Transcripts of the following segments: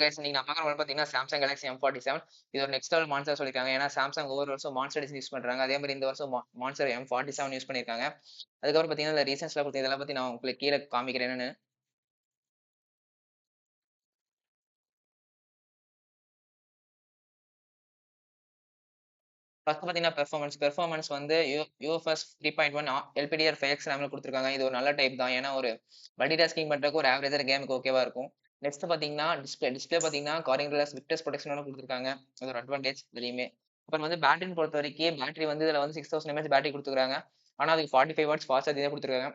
Guys நீங்க நான் பார்க்குற பார்த்தீங்கன்னா Samsung Galaxy M47 இது ஒரு நெக்ஸ்ட் லெவல் மான்ஸ்டர் சொல்லியிருக்காங்க. ஏன்னா Samsung ஒவ்வொரு வருஷம் மான்ஸ்டர் டிசைன் யூஸ் பண்றாங்க. அதே மாதிரி இந்த வருஷம் மான்ஸ்டர் M47 யூஸ் பண்ணியிருக்காங்க. அதுக்கப்புறம் பார்த்தீங்கன்னா இந்த ரீசன்ஸ்லாம் கொடுத்து இதெல்லாம் பத்தி நான் உங்களுக்கு கீழே காமிக்கிறேன் என்னன்னு. ஃபர்ஸ்ட் பார்த்தீங்கன்னா பெர்ஃபார்மன்ஸ் வந்து UFS 3.1 LPDDR5X ரேம்ல கொடுத்துருக்காங்க. இது ஒரு நல்ல டைப் தான். ஏன்னா ஒரு மல்டி டாஸ்கிங் பண்றதுக்கு ஒரு ஆவரேஜான கேமுக்கு ஓகேவா இருக்கும். நெக்ஸ்ட் பார்த்தீங்கன்னா டிஸ்பிளே பார்த்தீங்கன்னா கார்னிங் கிளாஸ் விக்டர்ஸ் ப்ரொடெக்ஷனோட கொடுத்துருக்காங்க. அது ஒரு அட்வான்டேஜ் இதுலயுமே. அப்புறம் வந்து பேட்டரின்னு பொறுத்த வரைக்கும் பேட்டரி வந்து இதுல வந்து 6000 mAh பேட்டரி கொடுத்துருக்காங்க. ஆனா அதுக்கு 45 வாட்ஸ் ஃபாஸ்ட் சார்ஜிங் தான் கொடுத்துருக்காங்க.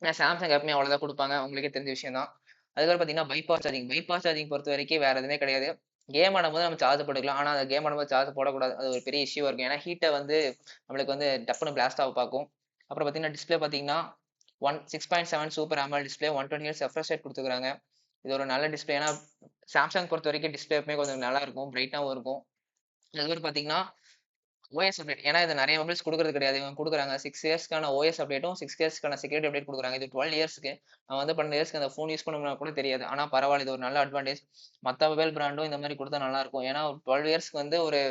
ஏன்னா சாம்சங் எப்பவுமே அவ்வளவுதான் கொடுப்பாங்க. உங்களுக்கே தெரிஞ்ச விஷயம் தான். அதுக்கப்புறம் பார்த்தீங்கன்னா பைபாஸ் சார்ஜிங் பொறுத்த வரைக்கும் வேற எதுவுமே கிடையாது. கேம் ஆடும்போது நம்ம சார்ஜ் போட்டுக்கலாம். ஆனா அந்த கேம் ஆடும்போது சார்ஜ் போடக்கூடாது. அது ஒரு பெரிய இஷ்யூவா இருக்கும். ஏன்னா ஹீட்ட வந்து நம்மளுக்கு வந்து டப்புன்னு பிளாஸ்ட் ஆக பார்க்கும். அப்புறம் பார்த்தீங்கன்னா டிஸ்பிளே பார்த்தீங்கன்னா 6.7 super AMOLED display 120 hertz refresh rate கொடுத்துருக்காங்க. இது ஒரு நல்ல டிஸ்பிளே. ஏன்னா சாம்சங் பொறுத்த வரைக்கும் டிஸ்பிளே எப்பவுமே கொஞ்சம் நல்லா இருக்கும், பிரைட்டாவும் இருக்கும். அதுக்கப்புறம் பார்த்தீங்கன்னா ஓஎஸ் அப்டேட். ஏன்னா இது நிறைய மொபைல்ஸ் குடுக்குறது கிடையாது. இவங்க குடுக்குறாங்க 6 இயர்ஸ்க்கான ஓஎஸ் அப்டேட்டும், 6 இயர்ஸ்க்கான செக்யூரிட்டி அப்டேட் குடுக்குறாங்க. இது 12 இயர்ஸ்க்கு. நான் வந்து 12 இயர்ஸ்க்கு அந்த ஃபோன் யூஸ் பண்ணணும்னா கூட தெரியாது. ஆனா பரவாயில்ல. இது ஒரு நல்ல அட்வான்டேஜ். மத்த மொபைல் பிராண்டும் இந்த மாரி குடுத்தா நல்லா இருக்கும். ஏன்னா 12 இயர்ஸ்க்கு வந்து ஒரு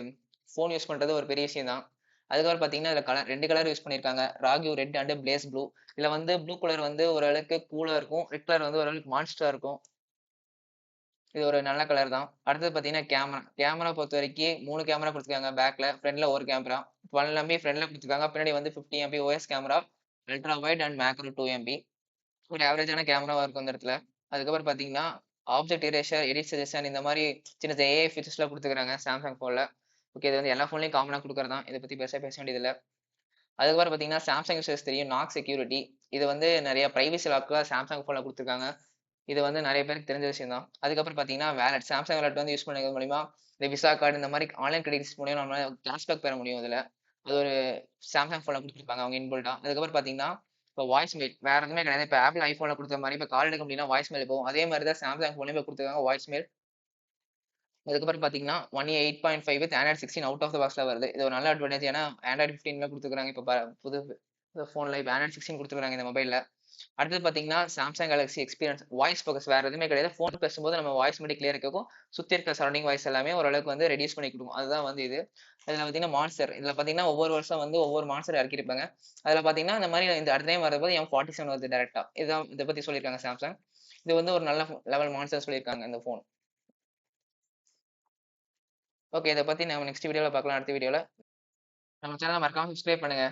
ஃபோன் யூஸ் பண்றது ஒரு பெரிய விஷயம் தான். அதுக்கப்புறம் பார்த்தீங்கன்னா, இதுல 2 கலர் யூஸ் பண்ணியிருக்காங்க. ராகிவ் ரெட் அண்ட் பிளேஸ் ப்ளூ. இதுல வந்து ப்ளூ கலர் வந்து ஓரளவுக்கு கூலா இருக்கும். ரெட் கலர் வந்து ஓரளவுக்கு மான்ஸ்டரா இருக்கும். இது ஒரு நல்ல கலர் தான். அடுத்தது பார்த்தீங்கன்னா கேமரா பொறுத்தவரைக்கும் 3 கேமரா குடுத்துருக்காங்க பேக்ல. ஃப்ரண்ட்ல ஒரு கேமரா. 12 எம்பி ஃப்ரண்ட்ல குடுத்துருக்காங்க. பின்னாடி வந்து 50 MP OS camera. Ultra wide and macro 2 MP. ஒரு ஆவரேஜான கேமராவா இருக்கும் இந்த இடத்துல. அதுக்கப்புறம் பார்த்தீங்கன்னா, ஆப்ஜெக்ட் இரேசர், எடிட் சஜஷன் இந்த மாரி சின்ன சின்ன ஏஐ ஃபீச்சர்ஸ்லாம் குடுத்துருக்காங்க Samsung ஃபோன்ல. ஓகே. இது வந்து எல்லா ஃபோன்லயும் காமனா குடுக்குறது தான். இத பத்தி பெருசா பேச வேண்டியதில்ல. அதுக்கப்புறம் பார்த்தீங்கன்னா, Samsung யூசர்ஸ் தெரியும் நாக் செக்யூரிட்டி. இது வந்து நெறைய பிரைவசி லாக்லாம் Samsung ஃபோன்ல குடுத்துருக்காங்க. இது வந்து நெறைய பேருக்கு தெரிஞ்ச விஷயம் தான். அதுக்கப்புறம் பார்த்தீங்கன்னா, வாலெட். Samsung வாலெட் வந்து யூஸ் பண்ணிக்கிறது மூலியமா, இந்த விசா கார்டு இந்த மாரி ஆன்லைன் கிரெடிட்ஸ் மூலியமா நம்மளால கேஷ்பேக் பெற முடியும் இதுல. அது ஒரு Samsung ஃபோன்ல குடுத்துருப்பாங்க அவங்க இன்பில்ட்டா. அதுக்கப்புறம் பார்த்தீங்கன்னா, இப்போ வாய்ஸ் மெயில் வேற எதுவுமே கிடையாது. இப்போ Apple iPhoneல குடுத்த மாரி இப்போ கால் எடுக்க முடியும்னா வாய்ஸ் மெயில் போகும். அதே மாரி தான் Samsung ஃபோன்லயும் இப்போ குடுத்துருக்காங்க வாய்ஸ் மெயில். அதுக்கப்புறம் பார்த்தீங்கன்னா, 1 year 8.5 with Android 16 out of the பாக்ஸ்ல வருது. இது ஒரு நல்ல அட்வான்டேஜ். ஏன்னா Android 15ல குடுத்துருக்காங்க. இப்போ புது ஃபோன்ல இப்போ Android 16 குடுத்துருக்காங்க இந்த மொபைல்ல. அடுத்தது பார்த்தீங்கன்னா, Samsung Galaxy experience voice focus வேற எதுவுமே கிடையாது. ஃபோன் பேசும்போது நம்ம வாய்ஸ் மட்டும் கிளியரா கேட்கும். சுத்தி இருக்க சரவுண்டிங் வாய்ஸ் எல்லாமே ஓரளவுக்கு வந்து ரெடியூஸ் பண்ணி குடுக்கும். அதுதான் வந்து இது. இதுல பார்த்தீங்கன்னா, மான்ஸ்டர். இதுல பார்த்தீங்கன்னா, ஒவ்வொரு வருஷம் வந்து ஒவ்வொரு மான்ஸ்டர் இறக்கியிருப்பாங்க. அதுல பார்த்தீங்கன்னா, இந்த மாரி இந்த அடுத்த டைம் வரப்போது M47 வருது டைரக்ட்டா. இதுதான் இத பத்தி சொல்லியிருக்காங்க Samsung. இது வந்து ஒரு நல்ல லெவல் மான்ஸ்டர் சொல்லியிருக்காங்க இந்த ஃபோன். ஓகே. இத பத்தி நம்ம நெக்ஸ்ட் வீடியோல பார்க்கலாம். அடுத்த வீடியோல. நம்ம சேனல மறக்காம சப்ஸ்கிரைப் பண்ணுங்க.